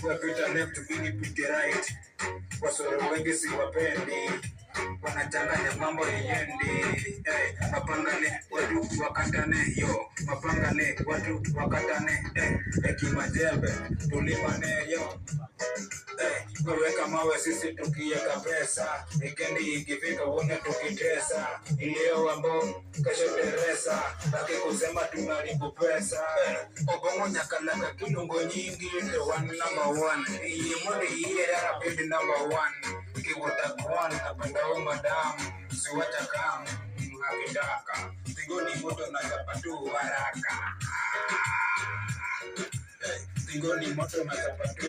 Wapita left bini pite right, wasoro wengi siwapendi, wanachanganya mambo yendi. Mapangane watu wakatane yo, mapangane watu wakatane. Kimajembe tulimane yo. Weweka mawe sisi tukieka pesa, wikendi ikifika uone tukitesa, ilio ambo kesho teresa, baki kusema tunaribu pesa. Obongo nyakalaka kilungo nyingi, the one number one. Iye mwende iye dara pedi number one. Kiwota kwan kapanda umadamu, siwacha kamu, hakitaka. Tigo ni moto na zapatu waraka. Tigo ni moto na zapatu